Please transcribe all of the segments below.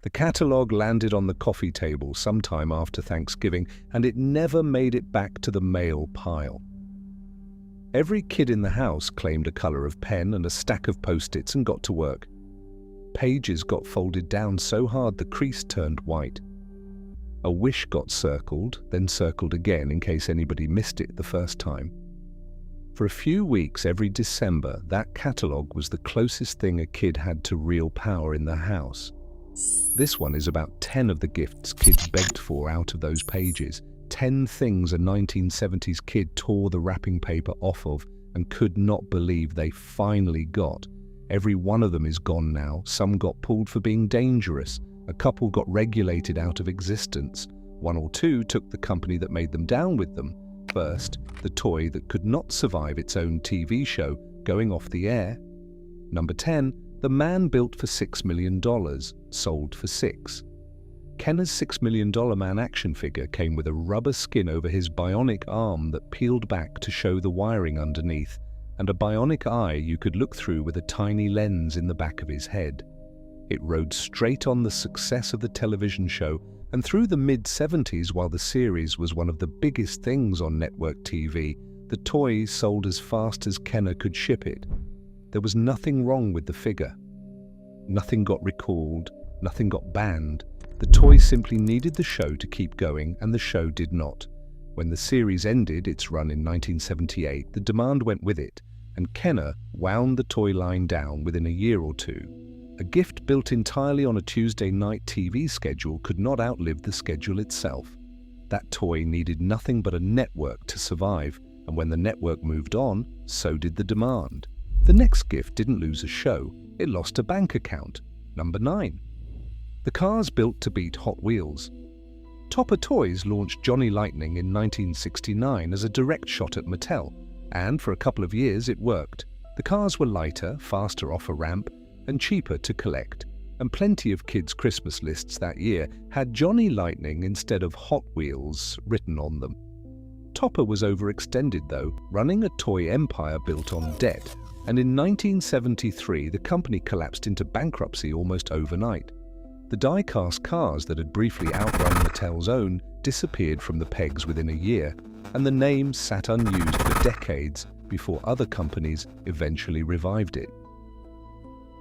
The catalogue landed on the coffee table sometime after Thanksgiving, and it never made it back to the mail pile. Every kid in the house claimed a colour of pen and a stack of post-its and got to work. Pages got folded down so hard the crease turned white. A wish got circled, then circled again in case anybody missed it the first time. For a few weeks every December, that catalogue was the closest thing a kid had to real power in the house. This one is about 10 of the gifts kids begged for out of those pages. 10 things a 1970s kid tore the wrapping paper off of and could not believe they finally got. Every one of them is gone now. Some got pulled for being dangerous. A couple got regulated out of existence. One or two took the company that made them down with them. First, the toy that could not survive its own TV show going off the air. Number 10, the man built for $6 million, sold for $6. Kenner's $6 Million Man action figure came with a rubber skin over his bionic arm that peeled back to show the wiring underneath, and a bionic eye you could look through with a tiny lens in the back of his head. It rode straight on the success of the television show, and through the mid-70s, while the series was one of the biggest things on network TV, the toy sold as fast as Kenner could ship it. There was nothing wrong with the figure. Nothing got recalled, nothing got banned. The toy simply needed the show to keep going, and the show did not. When the series ended its run in 1978, the demand went with it, and Kenner wound the toy line down within a year or two. A gift built entirely on a Tuesday night TV schedule could not outlive the schedule itself. That toy needed nothing but a network to survive, and when the network moved on, so did the demand. The next gift didn't lose a show, it lost a bank account. Number 9. The cars built to beat Hot Wheels. Topper Toys launched Johnny Lightning in 1969 as a direct shot at Mattel, and for a couple of years it worked. The cars were lighter, faster off a ramp, and cheaper to collect, and plenty of kids' Christmas lists that year had Johnny Lightning instead of Hot Wheels written on them. Topper was overextended though, running a toy empire built on debt, and in 1973 the company collapsed into bankruptcy almost overnight. The die-cast cars that had briefly outrun Mattel's own disappeared from the pegs within a year, and the name sat unused for decades before other companies eventually revived it.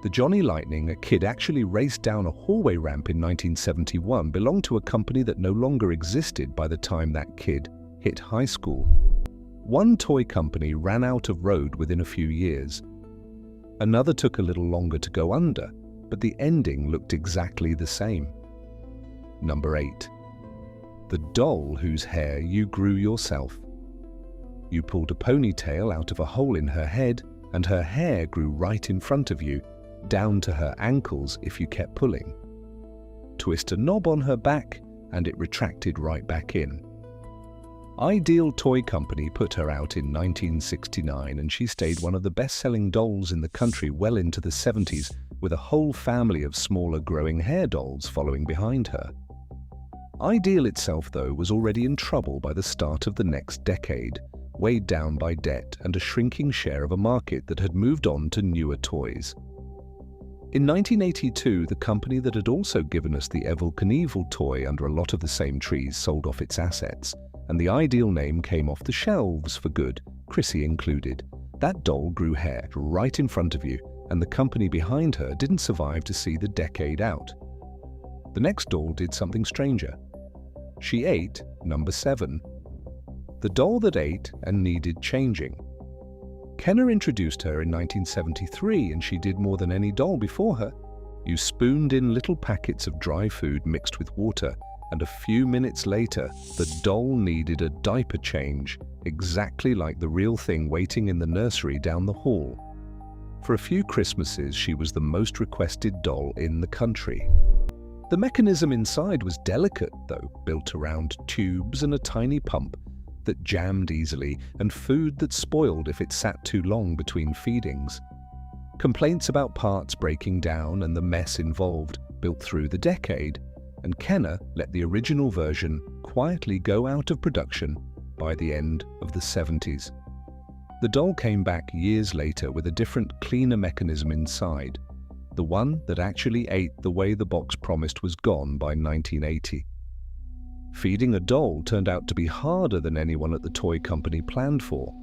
The Johnny Lightning a kid actually raced down a hallway ramp in 1971 belonged to a company that no longer existed by the time that kid hit high school. One toy company ran out of road within a few years. Another took a little longer to go under, but the ending looked exactly the same. Number 8. The doll whose hair you grew yourself. You pulled a ponytail out of a hole in her head, and her hair grew right in front of you, down to her ankles if you kept pulling. Twist a knob on her back, and it retracted right back in. Ideal Toy Company put her out in 1969, and she stayed one of the best-selling dolls in the country well into the 70s, with a whole family of smaller growing hair dolls following behind her. Ideal itself, though, was already in trouble by the start of the next decade, weighed down by debt and a shrinking share of a market that had moved on to newer toys. In 1982, the company that had also given us the Evel Knievel toy under a lot of the same trees sold off its assets, and the Ideal name came off the shelves for good, Chrissy included. That doll grew hair right in front of you, and the company behind her didn't survive to see the decade out. The next doll did something stranger. She ate number 7. The doll that ate and needed changing. Kenner introduced her in 1973, and she did more than any doll before her. You spooned in little packets of dry food mixed with water, and a few minutes later, the doll needed a diaper change, exactly like the real thing waiting in the nursery down the hall. For a few Christmases, she was the most requested doll in the country. The mechanism inside was delicate, though, built around tubes and a tiny pump that jammed easily, and food that spoiled if it sat too long between feedings. Complaints about parts breaking down and the mess involved built through the decade, and Kenner let the original version quietly go out of production by the end of the 70s. The doll came back years later with a different, cleaner mechanism inside. the one that actually ate the way the box promised was gone by 1980. Feeding a doll turned out to be harder than anyone at the toy company planned for.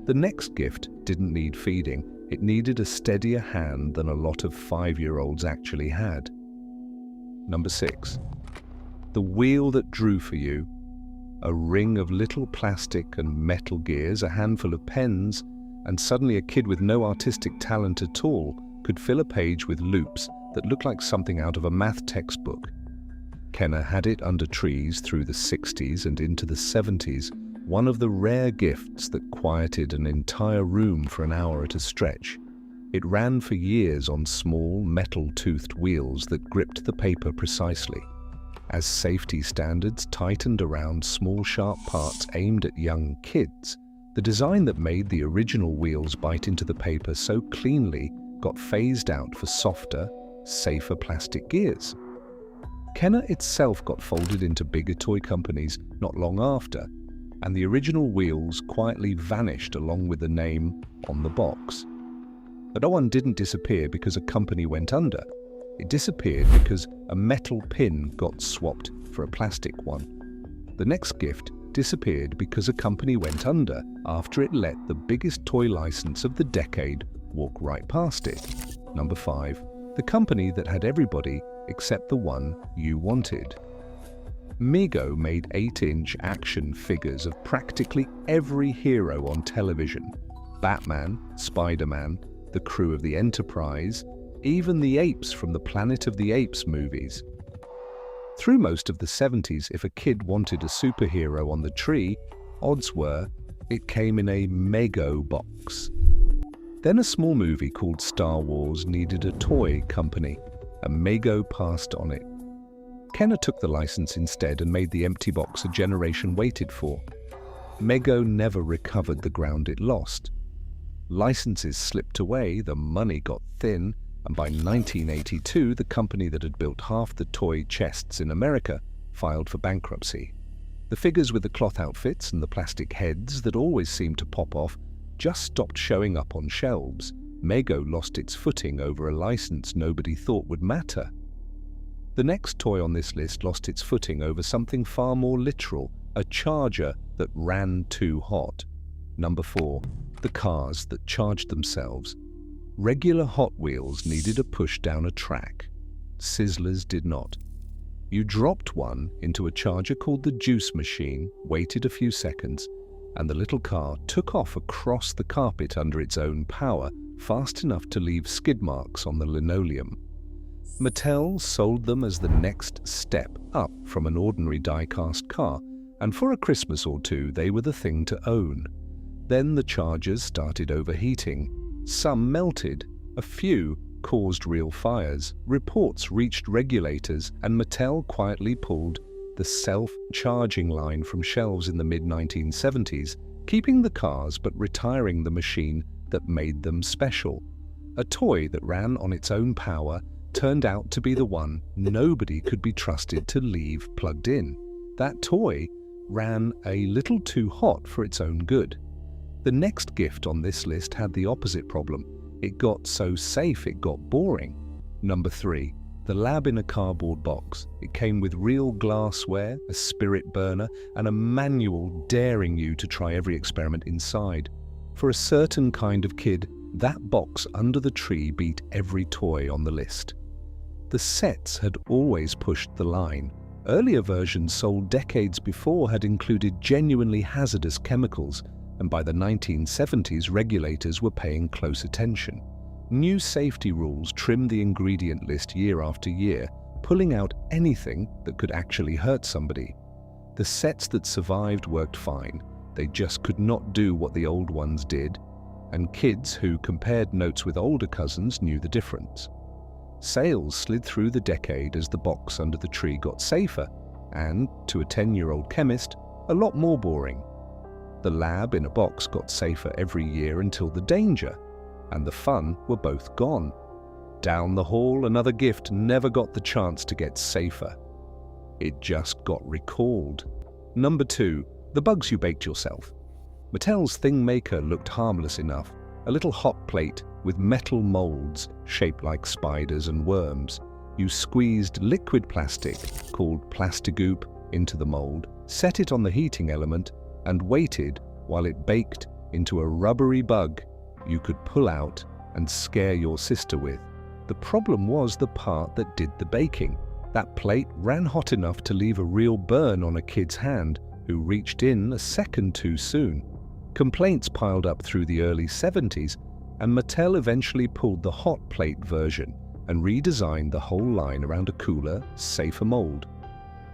The next gift didn't need feeding, it needed a steadier hand than a lot of 5-year-olds actually had. Number 6. The wheel that drew for you. A ring of little plastic and metal gears, a handful of pens, and suddenly a kid with no artistic talent at all could fill a page with loops that looked like something out of a math textbook. Kenner had it under trees through the 60s and into the 70s, one of the rare gifts that quieted an entire room for an hour at a stretch. It ran for years on small, metal-toothed wheels that gripped the paper precisely. As safety standards tightened around small, sharp parts aimed at young kids, the design that made the original wheels bite into the paper so cleanly got phased out for softer, safer plastic gears. Kenner itself got folded into bigger toy companies not long after, and the original wheels quietly vanished along with the name on the box. But no one didn't disappear because a company went under. It disappeared because a metal pin got swapped for a plastic one. The next gift disappeared because a company went under after it let the biggest toy license of the decade walk right past it. Number 5. The company that had everybody except the one you wanted. Mego made 8-inch action figures of practically every hero on television. Batman, Spider-Man, the crew of the Enterprise, even the apes from the Planet of the Apes movies. Through most of the 70s, if a kid wanted a superhero on the tree, odds were it came in a Mego box. Then a small movie called Star Wars needed a toy company, and Mego passed on it. Kenner took the license instead and made the empty box a generation waited for. Mego never recovered the ground it lost. Licenses slipped away, the money got thin, and by 1982 the company that had built half the toy chests in America filed for bankruptcy. The figures with the cloth outfits and the plastic heads that always seemed to pop off just stopped showing up on shelves. Mego lost its footing over a license nobody thought would matter. The next toy on this list lost its footing over something far more literal, a charger that ran too hot. Number 4. The cars that charged themselves. Regular Hot Wheels needed a push down a track. Sizzlers did not. You dropped one into a charger called the juice machine, waited a few seconds, and the little car took off across the carpet under its own power, fast enough to leave skid marks on the linoleum. Mattel sold them as the next step up from an ordinary die-cast car, and for a Christmas or two they were the thing to own. Then the chargers started overheating. Some melted, a few caused real fires. Reports reached regulators, and Mattel quietly pulled the self-charging line from shelves in the mid-1970s, keeping the cars but retiring the machine that made them special. A toy that ran on its own power turned out to be the one nobody could be trusted to leave plugged in. That toy ran a little too hot for its own good. The next gift on this list had the opposite problem. It got so safe it got boring. Number 3. The lab in a cardboard box. It came with real glassware, a spirit burner, and a manual daring you to try every experiment inside. For a certain kind of kid, that box under the tree beat every toy on the list. The sets had always pushed the line. Earlier versions sold decades before had included genuinely hazardous chemicals, and by the 1970s regulators were paying close attention. New safety rules trimmed the ingredient list year after year, pulling out anything that could actually hurt somebody. The sets that survived worked fine, they just could not do what the old ones did, and kids who compared notes with older cousins knew the difference. Sales slid through the decade as the box under the tree got safer, and, to a 10-year-old chemist, a lot more boring. The lab in a box got safer every year until the danger and the fun were both gone. Down the hall, another gift never got the chance to get safer. It just got recalled. Number 2. The bugs you baked yourself. Mattel's ThingMaker looked harmless enough, A little hot plate with metal molds shaped like spiders and worms. You squeezed liquid plastic, called plastigoop, into the mold, set it on the heating element, and waited while it baked into a rubbery bug you could pull out and scare your sister with. The problem was the part that did the baking. That plate ran hot enough to leave a real burn on a kid's hand who reached in a second too soon. Complaints piled up through the early 70s, and Mattel eventually pulled the hot plate version and redesigned the whole line around a cooler, safer mold.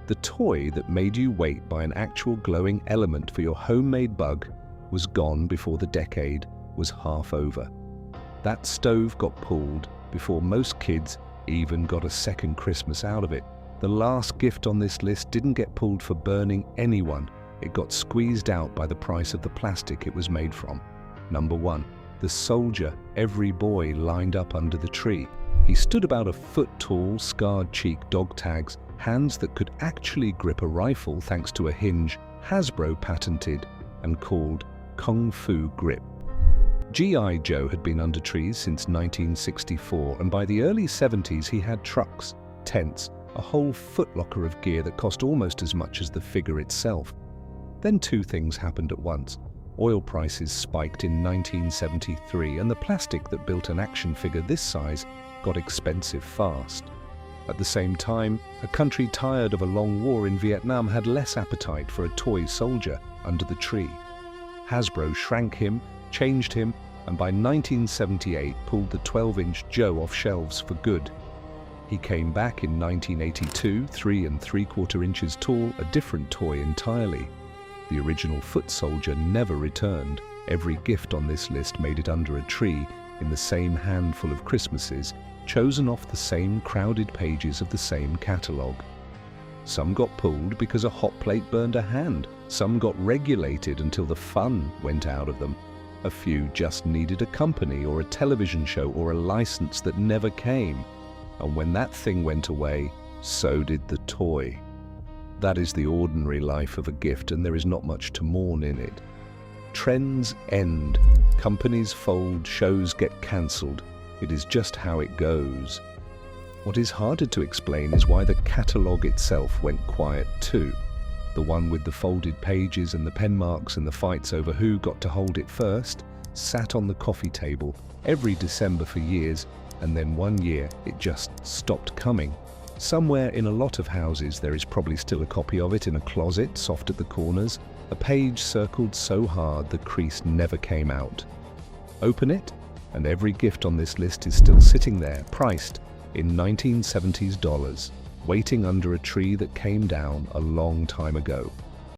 The toy that made you wait by an actual glowing element for your homemade bug was gone before the decade was half over. That stove got pulled before most kids even got a second Christmas out of it. The last gift on this list didn't get pulled for burning anyone. It got squeezed out by the price of the plastic it was made from. Number 1. The soldier every boy lined up under the tree. He stood about a foot tall, scarred cheek dog tags, hands that could actually grip a rifle thanks to a hinge Hasbro patented and called Kung Fu Grip. G.I. Joe had been under trees since 1964, and by the early 70s he had trucks, tents, a whole footlocker of gear that cost almost as much as the figure itself. Then two things happened at once. Oil prices spiked in 1973, and the plastic that built an action figure this size got expensive fast. At the same time, a country tired of a long war in Vietnam had less appetite for a toy soldier under the tree. Hasbro shrank him, changed him, and by 1978 pulled the 12-inch Joe off shelves for good. He came back in 1982, 3 3/4 inches tall, a different toy entirely. The original foot soldier never returned. Every gift on this list made it under a tree in the same handful of Christmases, chosen off the same crowded pages of the same catalogue. Some got pulled because a hot plate burned a hand. Some got regulated until the fun went out of them. A few just needed a company or a television show or a license that never came. And when that thing went away, so did the toy. That is the ordinary life of a gift, and there is not much to mourn in it. Trends end, companies fold, shows get cancelled. It is just how it goes. What is harder to explain is why the catalogue itself went quiet too. The one with the folded pages and the pen marks and the fights over who got to hold it first sat on the coffee table every December for years, and then one year it just stopped coming. Somewhere in a lot of houses there is probably still a copy of it in a closet, soft at the corners, a page circled so hard the crease never came out. Open it, and every gift on this list is still sitting there, priced in 1970s dollars, waiting under a tree that came down a long time ago.